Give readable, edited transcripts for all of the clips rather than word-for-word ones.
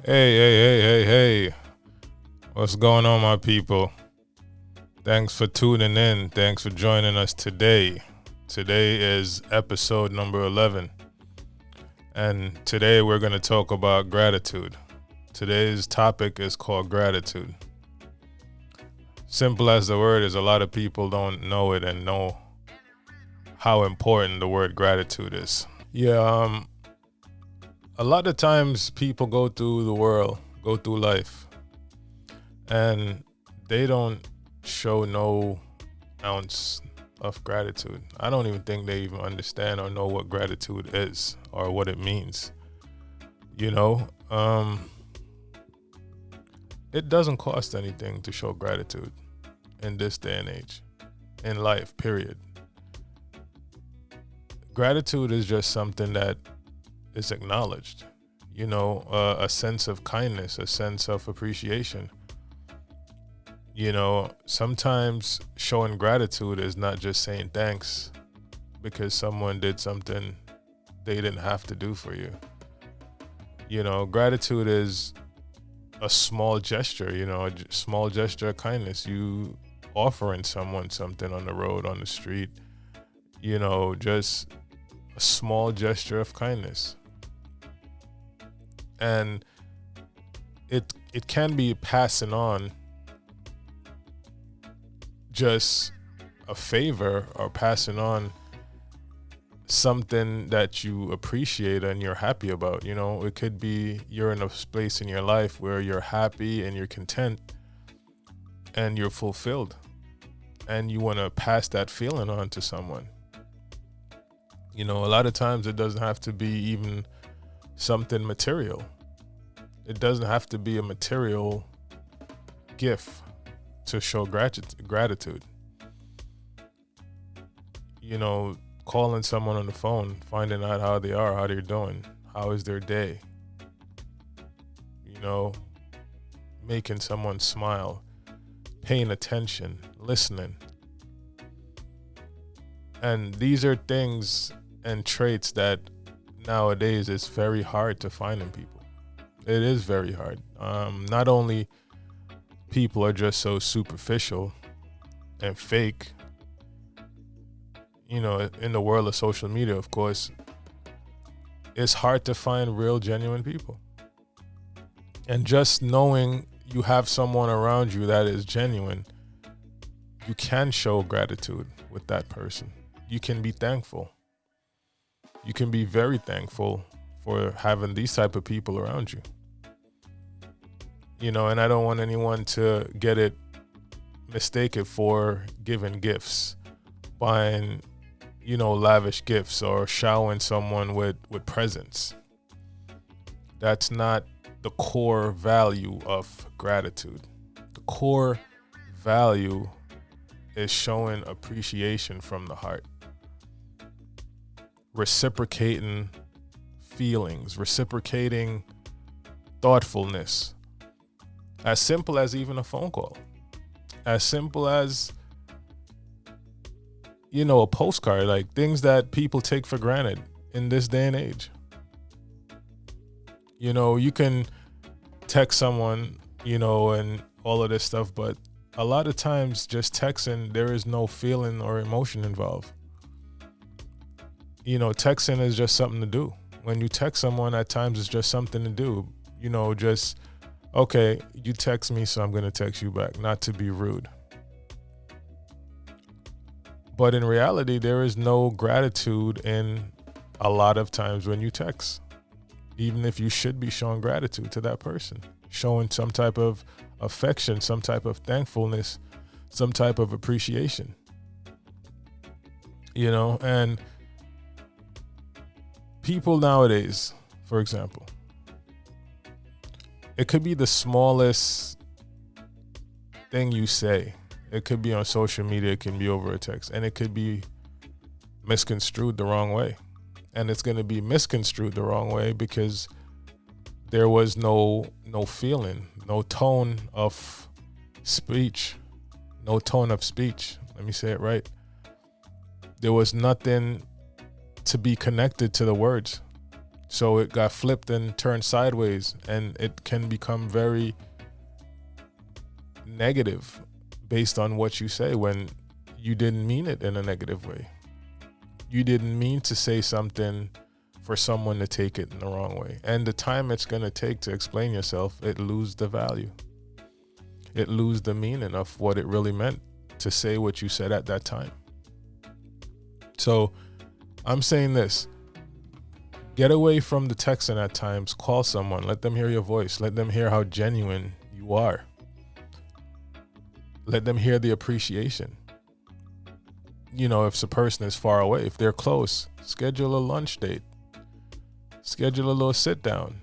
Hey. What's going on, my people? Thanks for tuning in. Thanks for joining us today. Today is episode number 11. And today we're going to talk about gratitude. Today's topic is called gratitude. Simple as the word is, a lot of people don't know it and know how important the word gratitude is. A lot of times people go through life, and they don't show no ounce of gratitude. I don't even think they even understand or know what gratitude is or what it means. It doesn't cost anything to show gratitude in this day and age, in life, period. Gratitude is just something that is acknowledged, a sense of kindness, a sense of appreciation. Sometimes showing gratitude is not just saying thanks because someone did something they didn't have to do for you. Gratitude is a small gesture, a small gesture of kindness. You offering someone something on the road, on the street, just a small gesture of kindness. And it can be passing on just a favor or passing on something that you appreciate and you're happy about. It could be you're in a place in your life where you're happy and you're content and you're fulfilled, and you want to pass that feeling on to someone. A lot of times it doesn't have to be even something material. It doesn't have to be a material gift to show gratitude. Calling someone on the phone, finding out how they are, how they're doing, how is their day. Making someone smile, paying attention, listening. And these are things and traits that nowadays it's very hard to find in people. It is very hard. Not only people are just so superficial and fake, in the world of social media, of course, it's hard to find real, genuine people. And just knowing you have someone around you that is genuine, you can show gratitude with that person. You can be thankful. You can be very thankful for having these type of people around you. And I don't want anyone to get it mistaken for giving gifts, buying, lavish gifts or showering someone with presents. That's not the core value of gratitude. The core value is showing appreciation from the heart. Reciprocating feelings, reciprocating thoughtfulness. As simple as even a phone call. As simple as, a postcard, like things that people take for granted in this day and age. You can text someone, and all of this stuff, but a lot of times just texting, there is no feeling or emotion involved. Texting is just something to do. When you text someone, at times it's just something to do. Just, okay, you text me, so I'm going to text you back, not to be rude. But in reality, there is no gratitude in a lot of times when you text, even if you should be showing gratitude to that person, showing some type of affection, some type of thankfulness, some type of appreciation. And people nowadays, for example, it could be the smallest thing you say. It could be on social media, it can be over a text, and it could be misconstrued the wrong way. And it's going to be misconstrued the wrong way because there was no feeling, no tone of speech. Let me say it right. There was nothing to be connected to the words. So it got flipped and turned sideways, and it can become very negative based on what you say when you didn't mean it in a negative way. You didn't mean to say something for someone to take it in the wrong way. And the time it's going to take to explain yourself, it loses the value. It loses the meaning of what it really meant to say what you said at that time. So I'm saying this. Get away from the texting at times. Call someone. Let them hear your voice. Let them hear how genuine you are. Let them hear the appreciation. You know, if the person is far away, if they're close, schedule a lunch date. Schedule a little sit down.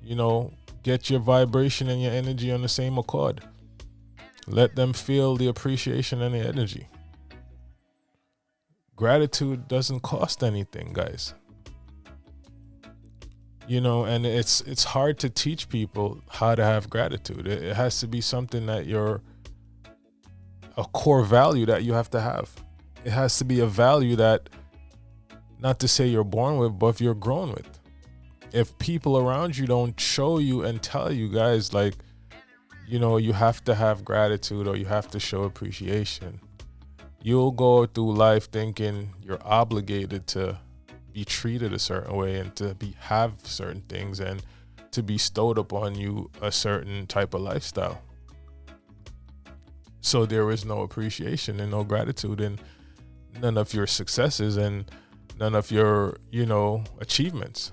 You know, get your vibration and your energy on the same accord. Let them feel the appreciation and the energy. Gratitude doesn't cost anything, guys. You know, and it's hard to teach people how to have gratitude. It has to be something that a core value that you have to have. It has to be a value that, not to say you're born with, but if you're grown with. If people around you don't show you and tell you, guys, like, you know, you have to have gratitude or you have to show appreciation, you'll go through life thinking you're obligated to be treated a certain way and to have certain things and to be bestowed upon you a certain type of lifestyle. So there is no appreciation and no gratitude in none of your successes and none of your, you know, achievements,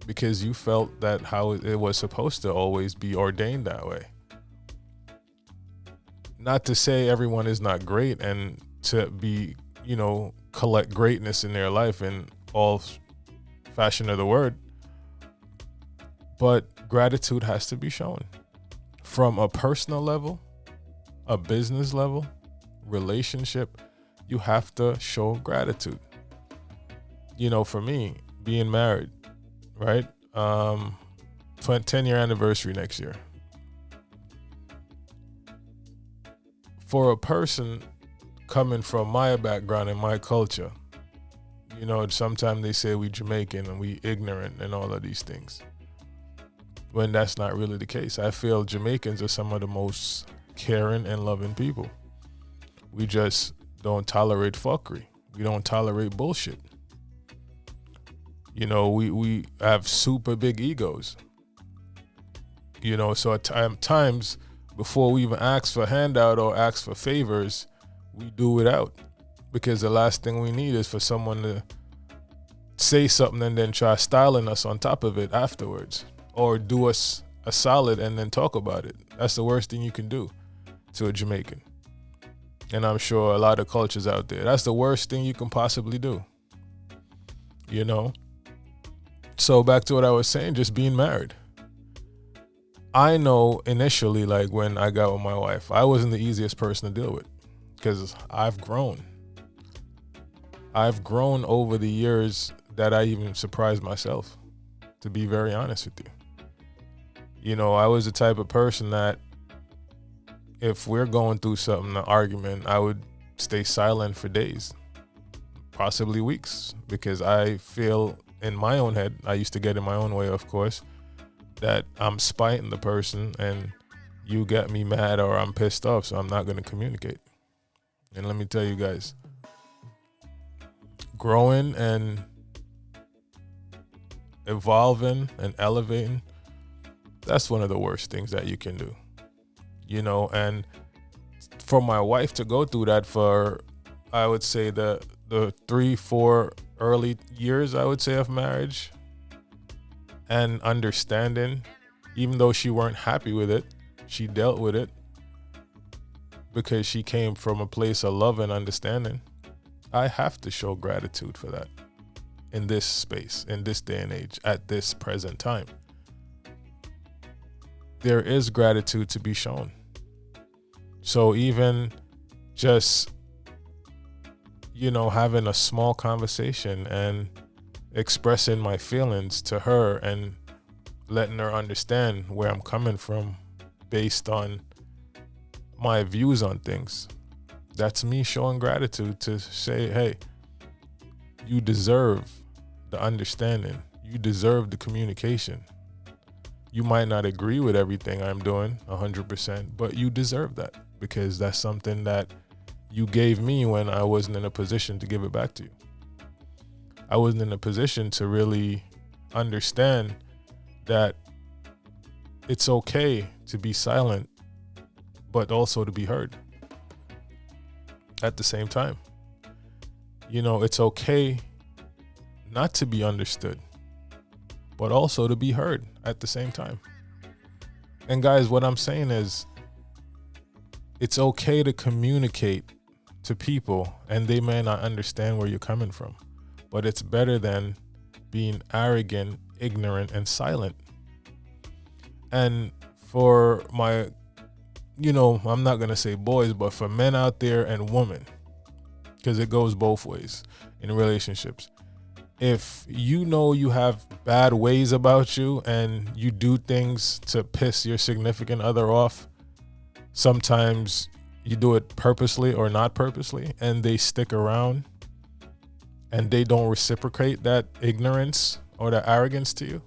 because you felt that how it was supposed to always be ordained that way. Not to say everyone is not great and to be, you know, collect greatness in their life in all fashion of the word, but gratitude has to be shown from a personal level, a business level, relationship. You have to show gratitude. You know, for me, being married, right? 10-year anniversary next year. For a person coming from my background and my culture, you know, sometimes they say we Jamaican and we ignorant and all of these things, when that's not really the case. I feel Jamaicans are some of the most caring and loving people. We just don't tolerate fuckery. We don't tolerate bullshit. You know, we have super big egos. You know, so at times, before we even ask for handout or ask for favors, we do without. Because the last thing we need is for someone to say something and then try styling us on top of it afterwards. Or do us a solid and then talk about it. That's the worst thing you can do to a Jamaican. And I'm sure a lot of cultures out there, that's the worst thing you can possibly do. You know? So back to what I was saying, just being married. I know initially, like when I got with my wife, I wasn't the easiest person to deal with because I've grown. I've grown over the years that I even surprised myself, to be very honest with you. You know, I was the type of person that if we're going through something, an argument, I would stay silent for days, possibly weeks, because I feel in my own head, I used to get in my own way, of course, that I'm spiting the person and you get me mad or I'm pissed off, so I'm not going to communicate. And let me tell you guys, growing and evolving and elevating, that's one of the worst things that you can do. You know, and for my wife to go through that for, I would say the 3-4 early years, I would say, of marriage, and understanding, even though she weren't happy with it, she dealt with it because she came from a place of love and understanding. I have to show gratitude for that in this space, in this day and age, at this present time. There is gratitude to be shown. So even just, you know, having a small conversation and expressing my feelings to her and letting her understand where I'm coming from based on my views on things, that's me showing gratitude to say, hey, you deserve the understanding. You deserve the communication. You might not agree with everything I'm doing 100%, but you deserve that because that's something that you gave me when I wasn't in a position to give it back to you. I wasn't in a position to really understand that it's okay to be silent, but also to be heard at the same time. It's okay not to be understood, but also to be heard at the same time. And guys, what I'm saying is it's okay to communicate to people and they may not understand where you're coming from, but it's better than being arrogant, ignorant, and silent. And for my, I'm not going to say boys, but for men out there and women, because it goes both ways in relationships. If you have bad ways about you and you do things to piss your significant other off, sometimes you do it purposely or not purposely, and they stick around and they don't reciprocate that ignorance or that arrogance to you,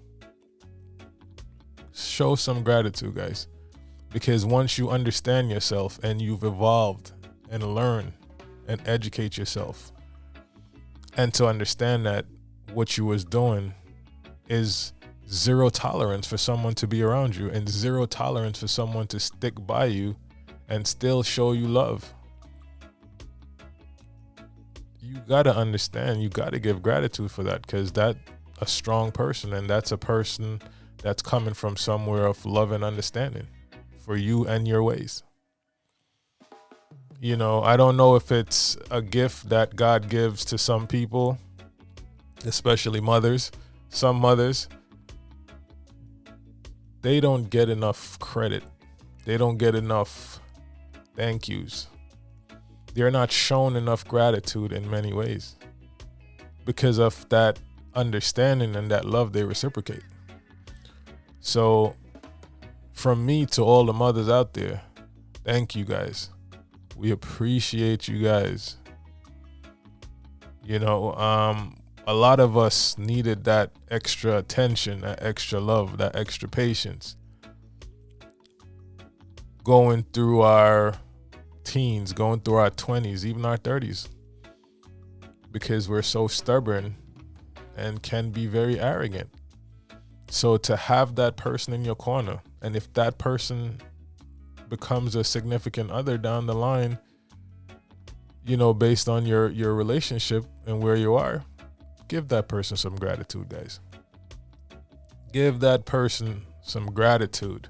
show some gratitude, guys. Because once you understand yourself and you've evolved and learn and educate yourself, and to understand that what you was doing is zero tolerance for someone to be around you and zero tolerance for someone to stick by you and still show you love. You got to understand, you got to give gratitude for that, because that's a strong person, and that's a person that's coming from somewhere of love and understanding for you and your ways. I don't know if it's a gift that God gives to some people, especially mothers. Some mothers, they don't get enough credit. They don't get enough thank yous. They're not shown enough gratitude in many ways because of that understanding and that love they reciprocate. So from me to all the mothers out there, thank you guys. We appreciate you guys. A lot of us needed that extra attention, that extra love, that extra patience going through our teens, going through our 20s, even our 30s, because we're so stubborn and can be very arrogant. So to have that person in your corner, and if that person becomes a significant other down the line, based on your relationship and where you are, give that person some gratitude, guys. Give that person some gratitude.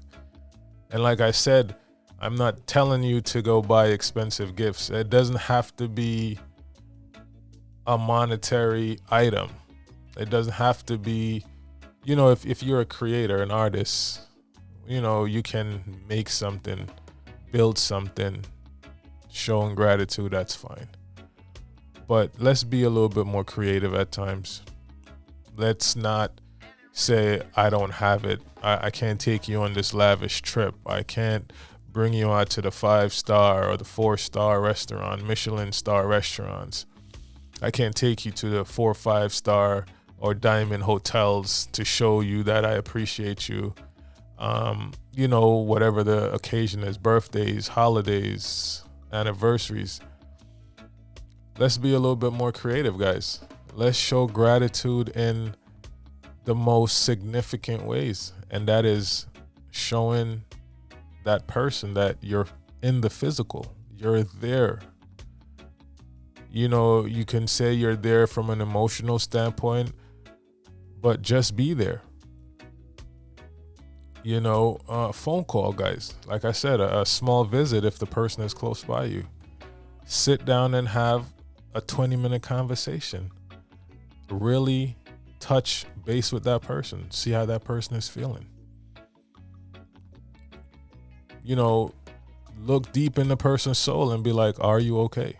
And like I said, I'm not telling you to go buy expensive gifts. It doesn't have to be a monetary item. It doesn't have to be, if you're a creator, an artist, you can make something, build something, showing gratitude, that's fine. But let's be a little bit more creative at times. Let's not say, I don't have it. I can't take you on this lavish trip. I can't bring you out to the 5-star or the 4-star restaurant, Michelin star restaurants. I can't take you to the 4 or 5-star or diamond hotels to show you that I appreciate you. Whatever the occasion is, birthdays, holidays, anniversaries. Let's be a little bit more creative, guys. Let's show gratitude in the most significant ways. And that is showing that person that you're in the physical. You're there. You can say you're there from an emotional standpoint, but just be there. A phone call, guys. Like I said, a small visit if the person is close by you. Sit down and have a 20-minute conversation. Really touch base with that person. See how that person is feeling. Look deep in the person's soul and be like, are you okay?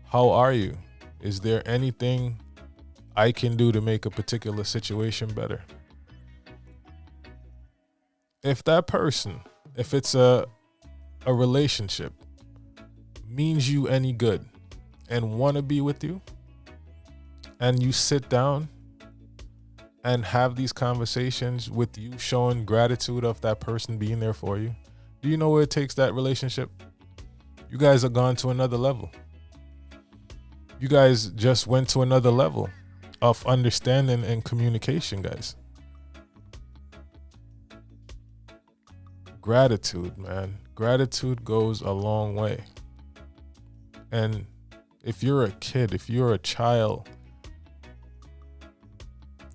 How are you? Is there anything I can do to make a particular situation better? If that person, if it's a relationship, means you any good and want to be with you, and you sit down and have these conversations with you showing gratitude of that person being there for you, do you know where it takes that relationship? You guys have gone to another level. You guys just went to another level of understanding and communication, guys. Gratitude, man. Gratitude goes a long way. And if you're a kid, if you're a child,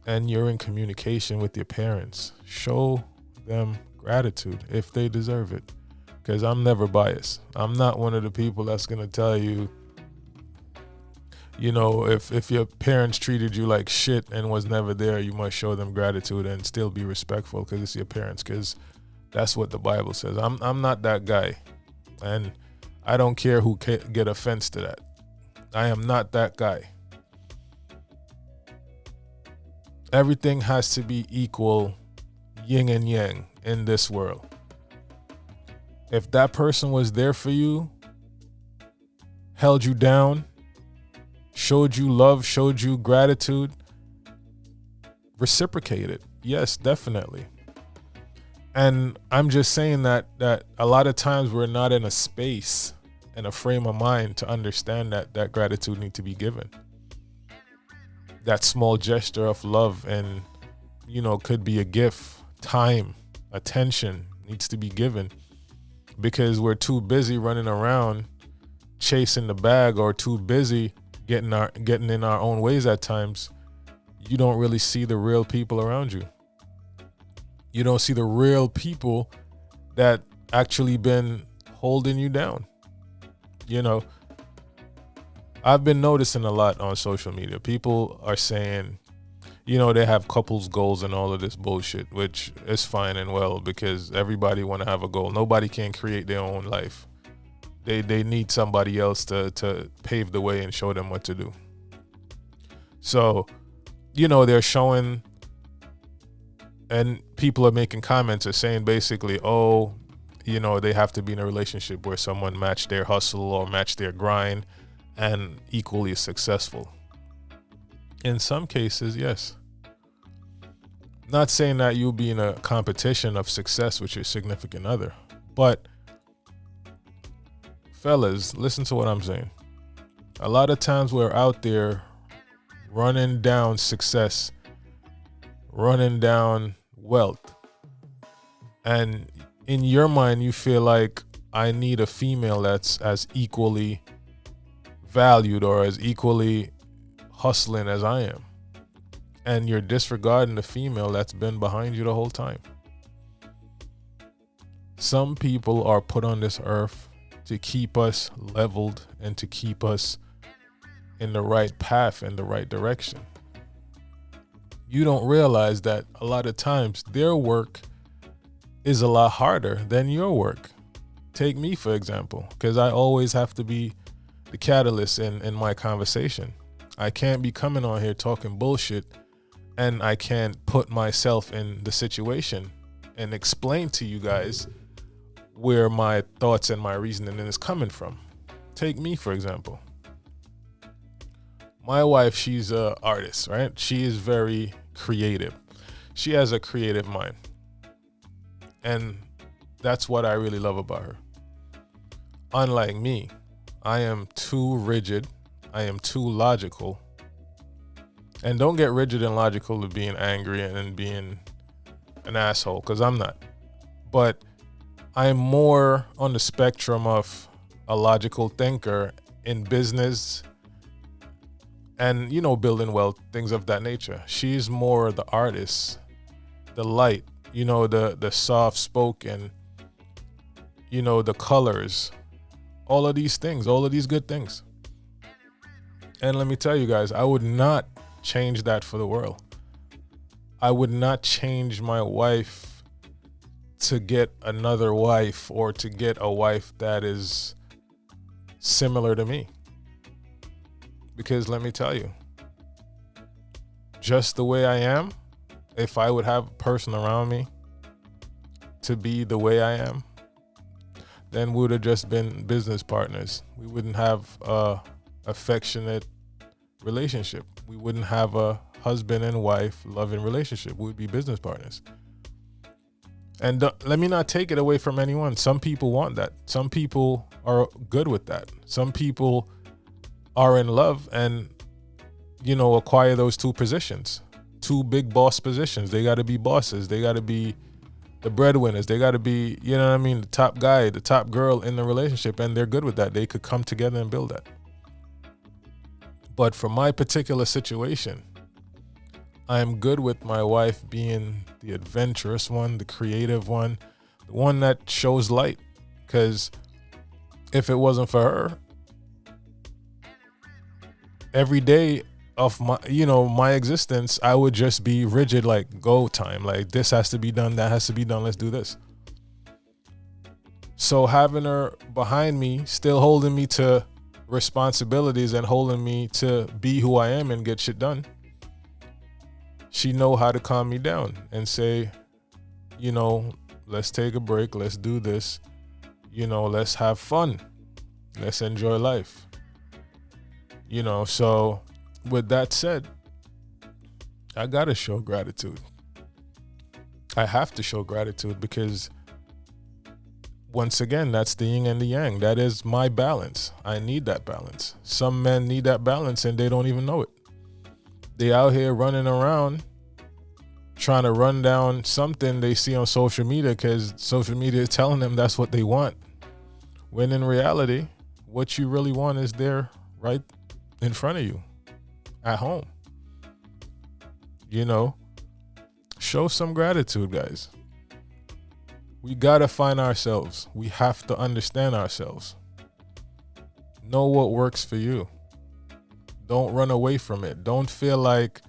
and you're in communication with your parents, show them gratitude if they deserve it. Because I'm never biased. I'm not one of the people that's going to tell you, if your parents treated you like shit and was never there, you must show them gratitude and still be respectful because it's your parents. Because that's what the Bible says. I'm not that guy. And I don't care who get offense to that. I am not that guy. Everything has to be equal, yin and yang in this world. If that person was there for you, held you down, showed you love, showed you gratitude, reciprocate it. Yes, definitely. And I'm just saying that a lot of times we're not in a space and a frame of mind to understand that gratitude needs to be given. That small gesture of love and, could be a gift, time, attention needs to be given because we're too busy running around chasing the bag or too busy getting in our own ways at times. You don't really see the real people around you. You don't see the real people that actually been holding you down. I've been noticing a lot on social media. People are saying, they have couples goals and all of this bullshit, which is fine and well because everybody want to have a goal. Nobody can create their own life. They need somebody else to pave the way and show them what to do. So, they're showing, and people are making comments or saying basically, they have to be in a relationship where someone match their hustle or match their grind and equally successful. In some cases, yes. Not saying that you'll be in a competition of success with your significant other, but fellas, listen to what I'm saying. A lot of times we're out there running down success, running down wealth, and in your mind you feel like I need a female that's as equally valued or as equally hustling as I am, and you're disregarding the female that's been behind you the whole time. Some people are put on this earth to keep us leveled and to keep us in the right path, in the right direction. You don't realize that a lot of times their work is a lot harder than your work. Take me, for example, because I always have to be the catalyst in my conversation. I can't be coming on here talking bullshit and I can't put myself in the situation and explain to you guys where my thoughts and my reasoning is coming from. Take me, for example. My wife, she's an artist, right? She is very creative. She has a creative mind. And that's what I really love about her. Unlike me, I am too rigid. I am too logical. And don't get rigid and logical to being angry and being an asshole, because I'm not. But I'm more on the spectrum of a logical thinker in business and, building wealth, things of that nature. She's more the artist, the light, the soft spoken, the colors, all of these things, all of these good things. And let me tell you guys, I would not change that for the world. I would not change my wife to get another wife or to get a wife that is similar to me. Because let me tell you, just the way I am, if I would have a person around me to be the way I am, then we would have just been business partners. We wouldn't have a affectionate relationship. We wouldn't have a husband and wife, loving relationship. We would be business partners. And let me not take it away from anyone. Some people want that. Some people are good with that. Some people are in love and, acquire those two positions, two big boss positions. They got to be bosses. They got to be the breadwinners. They got to be, the top guy, the top girl in the relationship. And they're good with that. They could come together and build that. But for my particular situation, I'm good with my wife being the adventurous one, the creative one, the one that shows light. Because if it wasn't for her, every day of my existence, I would just be rigid, like go time. Like this has to be done, that has to be done, let's do this. So having her behind me, still holding me to responsibilities and holding me to be who I am and get shit done, she know how to calm me down and say, let's take a break, let's do this, let's have fun, let's enjoy life. So with that said, I gotta show gratitude. I have to show gratitude because once again, that's the yin and the yang. That is my balance. I need that balance. Some men need that balance and they don't even know it. They out here running around trying to run down something they see on social media because social media is telling them that's what they want. When in reality, what you really want is there right in front of you at home. Show some gratitude, guys. We gotta find ourselves. We have to understand ourselves. Know what works for you. Don't run away from it. Don't feel like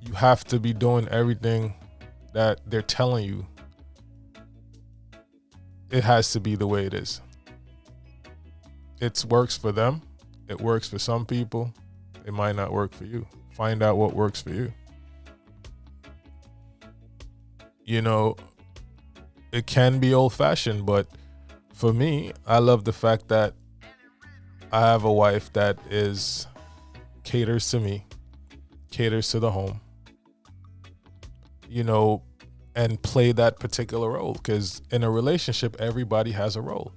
you have to be doing everything that they're telling you. It has to be the way it is. It works for them. It works for some people. It might not work for you. Find out what works for you. It can be old-fashioned, but for me, I love the fact that I have a wife that caters to me, caters to the home, and play that particular role. Because in a relationship, everybody has a role.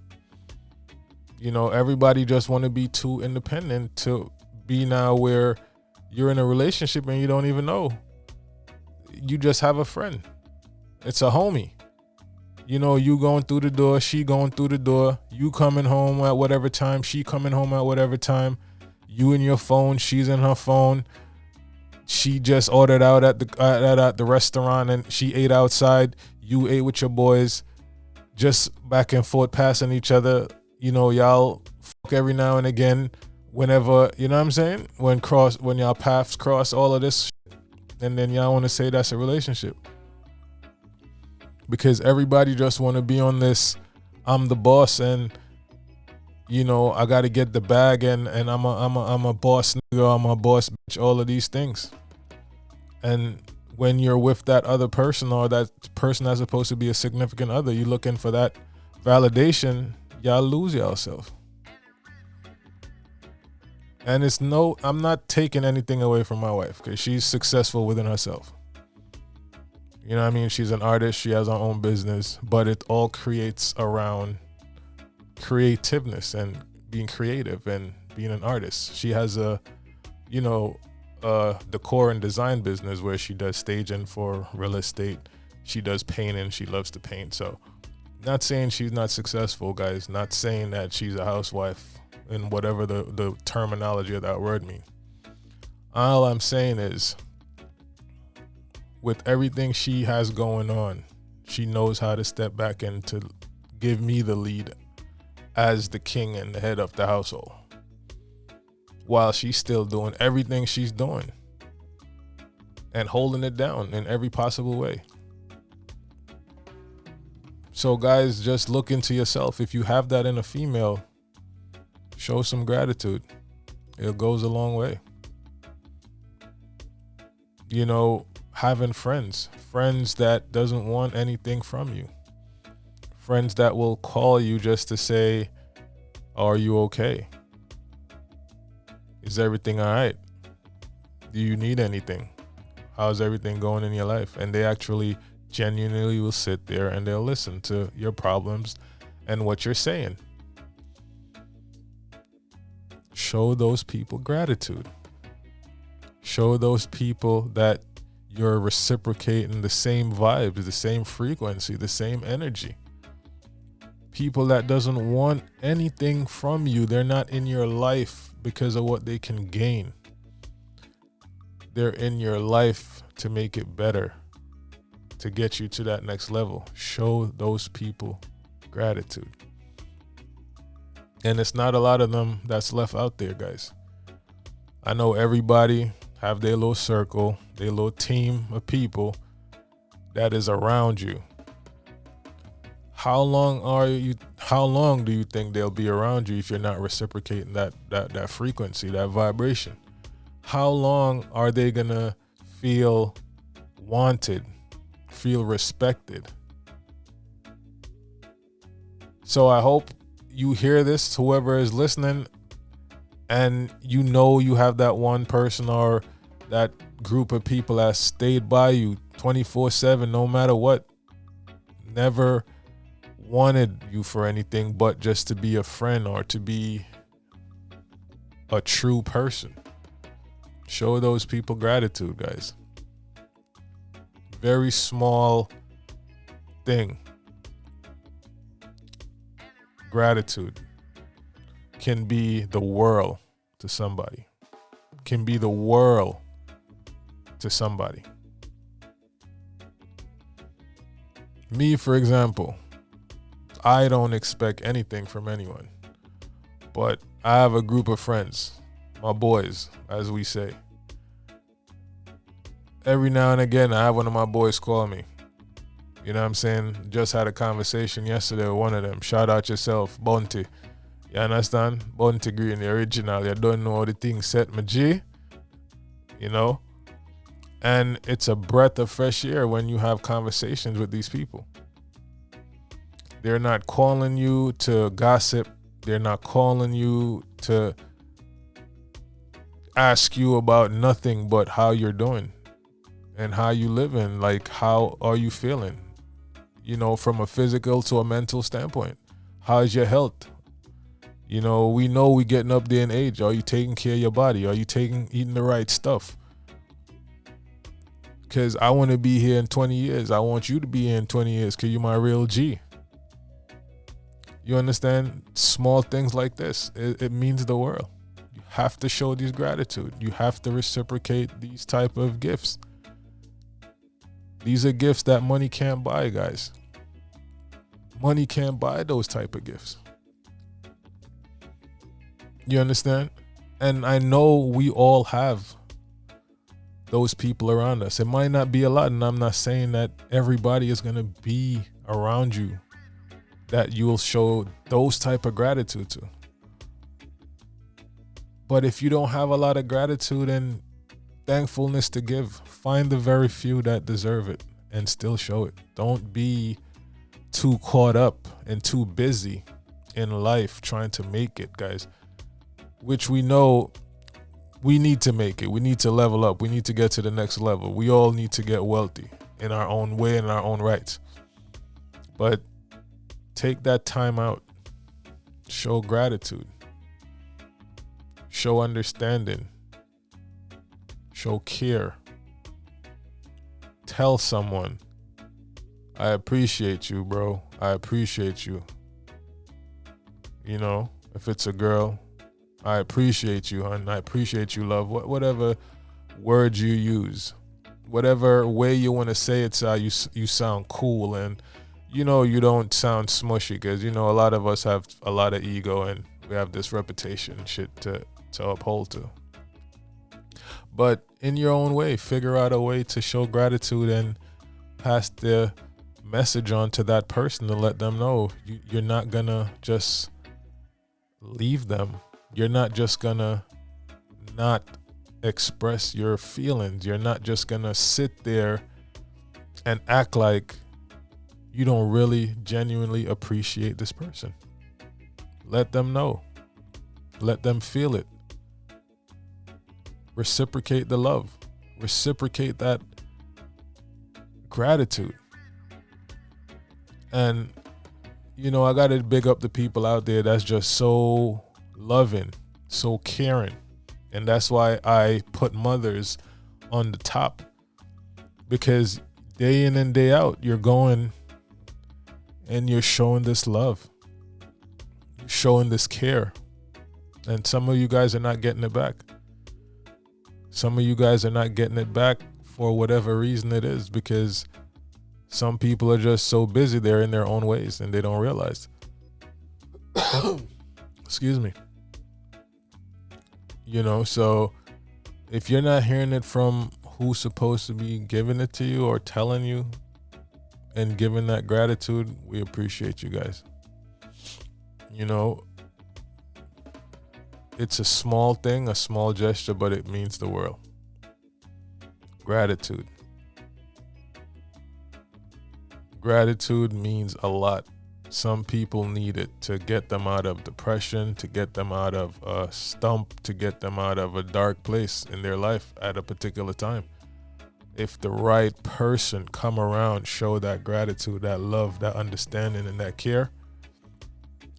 Everybody just want to be too independent to be now where you're in a relationship and you don't even know. You just have a friend. It's a homie. You going through the door, she going through the door, you coming home at whatever time, she coming home at whatever time, you in your phone, she's in her phone. She just ordered out at the restaurant and she ate outside. You ate with your boys, just back and forth passing each other. Y'all fuck every now and again, whenever, you know what I'm saying? When y'all paths cross, all of this shit, and then y'all want to say that's a relationship. Because everybody just want to be on this, I'm the boss and, I got to get the bag and I'm a boss nigga, I'm a boss bitch, all of these things. And when you're with that other person or that person that's supposed to be a significant other, you're looking for that validation, y'all lose yourself. And I'm not taking anything away from my wife because she's successful within herself. You know what I mean? She's an artist. She has her own business, but it all creates around creativeness and being creative and being an artist. She has a decor and design business where she does staging for real estate. She does painting. She loves to paint. So not saying she's not successful, guys. Not saying that she's a housewife in whatever the terminology of that word means. All I'm saying is, with everything she has going on, she knows how to step back and to give me the lead as the king and the head of the household, while she's still doing everything she's doing and holding it down in every possible way. So guys, just look into yourself. If you have that in a female, show some gratitude. It goes a long way. Having friends that doesn't want anything from you. Friends that will call you just to say, are you okay? Is everything all right? Do you need anything? how's everything going in your life? And they actually genuinely will sit there and they'll listen to your problems and what you're saying. Show those people gratitude. Show those people that you're reciprocating the same vibes, the same frequency, the same energy. People that doesn't want anything from you, they're not in your life because of what they can gain. They're in your life to make it better, to get you to that next level. Show those people gratitude. And it's not a lot of them that's left out there, guys. I know everybody have their little circle, their little team of people that is around you. How long do you think they'll be around you if you're not reciprocating that frequency, that vibration? How long are they gonna feel wanted, feel respected? So I hope you hear this, whoever is listening, and you have that one person or that group of people that stayed by you 24/7, no matter what, never wanted you for anything but just to be a friend or to be a true person. Show those people gratitude, guys. Very small thing. Gratitude can be the world to somebody. Can be the world to somebody. Me, for example, I don't expect anything from anyone, but I have a group of friends, my boys, as we say. Every now and again, I have one of my boys call me. You know what I'm saying? Just had a conversation yesterday with one of them. Shout out yourself, Bounty. You understand? Bounty Green, the original. You don't know how the thing set, my G. You know? And it's a breath of fresh air when you have conversations with these people. They're not calling you to gossip. They're not calling you to ask you about nothing but how you're doing and how you living. Like, how are you feeling? You know, from a physical to a mental standpoint. How's your health? You know we getting up there in age. Are you taking care of your body? Are you eating the right stuff? Because I want to be here in 20 years. I want you to be here in 20 years because you're my real G. You understand? Small things like this, it means the world. You have to show these gratitude. You have to reciprocate these type of gifts. These are gifts that money can't buy, guys. Money can't buy those type of gifts. You understand? And I know we all have those people around us. It might not be a lot, and I'm not saying that everybody is going to be around you that you'll show those type of gratitude to. But if you don't have a lot of gratitude and thankfulness to give, find the very few that deserve it and still show it. Don't be too caught up and too busy in life trying to make it, guys. Which we know we need to make it. We need to level up. We need to get to the next level. We all need to get wealthy in our own way, in our own rights. But take that time out. Show gratitude. Show understanding. Show care. Tell someone, I appreciate you, bro. I appreciate you. You know, if it's a girl, I appreciate you, hon. I appreciate you, love. Whatever words you use, whatever way you want to say it, so you sound cool, and you know you don't sound smushy, because you know a lot of us have a lot of ego and we have this reputation shit to uphold to. But in your own way, figure out a way to show gratitude and pass the message on to that person to let them know you're not gonna just leave them. You're not just gonna not express your feelings. You're not just gonna sit there and act like you don't really genuinely appreciate this person. Let them know. Let them feel it. Reciprocate the love. reciprocate that gratitude. And, I got to big up the people out there that's just so loving, so caring. And that's why I put mothers on the top, because day in and day out, you're going and you're showing this love, you're showing this care. And some of you guys are not getting it back. Some of you guys are not getting it back for whatever reason it is, because some people are just so busy, they're in their own ways and they don't realize. Excuse me. So if you're not hearing it from who's supposed to be giving it to you or telling you and giving that gratitude, we appreciate you guys. It's a small thing, a small gesture, but it means the world. Gratitude. Gratitude means a lot. Some people need it to get them out of depression, to get them out of a stump, to get them out of a dark place in their life at a particular time. If the right person come around, show that gratitude, that love, that understanding, and that care,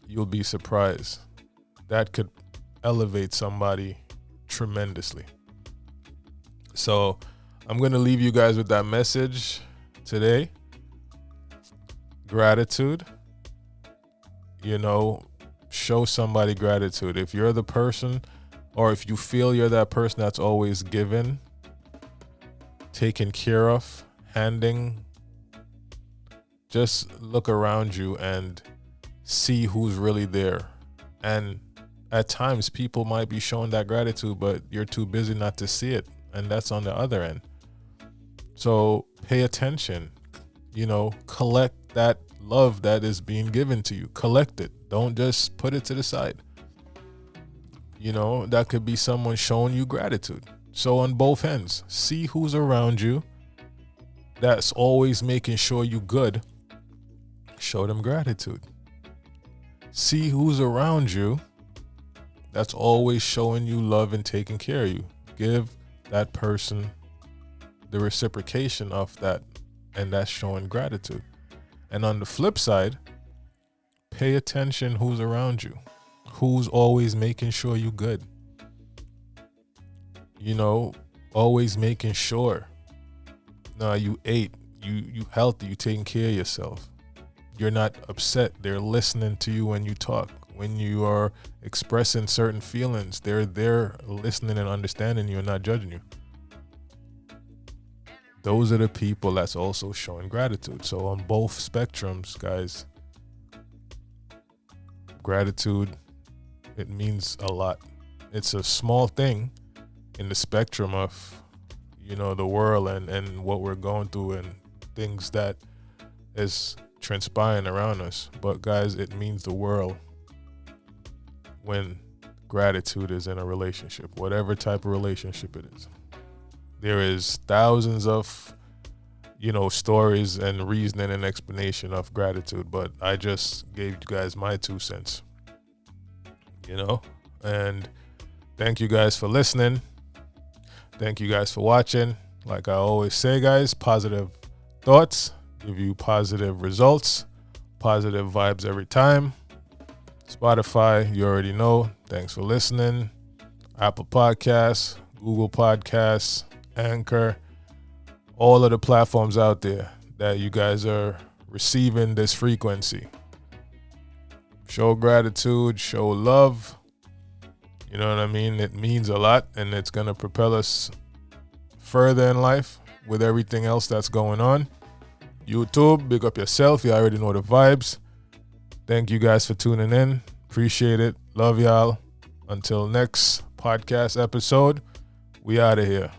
you'll be surprised. That could elevate somebody tremendously. So I'm going to leave you guys with that message today. Gratitude. Show somebody gratitude. If you're the person, or if you feel you're that person that's always given, taken care of, handing, just look around you and see who's really there. And at times people might be showing that gratitude, but you're too busy not to see it. And that's on the other end. So pay attention, collect that love that is being given to you. Collect it. Don't just put it to the side. That could be someone showing you gratitude. So on both ends, see who's around you that's always making sure you good. Show them gratitude. See who's around you that's always showing you love and taking care of you. Give that person the reciprocation of that, and that's showing gratitude. And on the flip side, pay attention who's around you, who's always making sure you good. Always making sure. You ate, you healthy, you taking care of yourself. You're not upset. They're listening to you when you talk. When you are expressing certain feelings, they're there listening and understanding you and not judging you. Those are the people that's also showing gratitude. So on both spectrums, guys, gratitude, it means a lot. It's a small thing in the spectrum of, the world and what we're going through and things that is transpiring around us. But guys, it means the world when gratitude is in a relationship, whatever type of relationship it is. There is thousands of, stories and reasoning and explanation of gratitude, but I just gave you guys my 2 cents, and thank you guys for listening. Thank you guys for watching. Like I always say, guys, positive thoughts give you positive results, positive vibes every time. Spotify, you already know. Thanks for listening. Apple Podcasts, Google Podcasts, Anchor, all of the platforms out there that you guys are receiving this frequency. Show gratitude, show love. You know what I mean? It means a lot, and it's going to propel us further in life with everything else that's going on. YouTube, big up yourself. You already know the vibes. Thank you guys for tuning in. Appreciate it. Love y'all. Until next podcast episode, we out of here.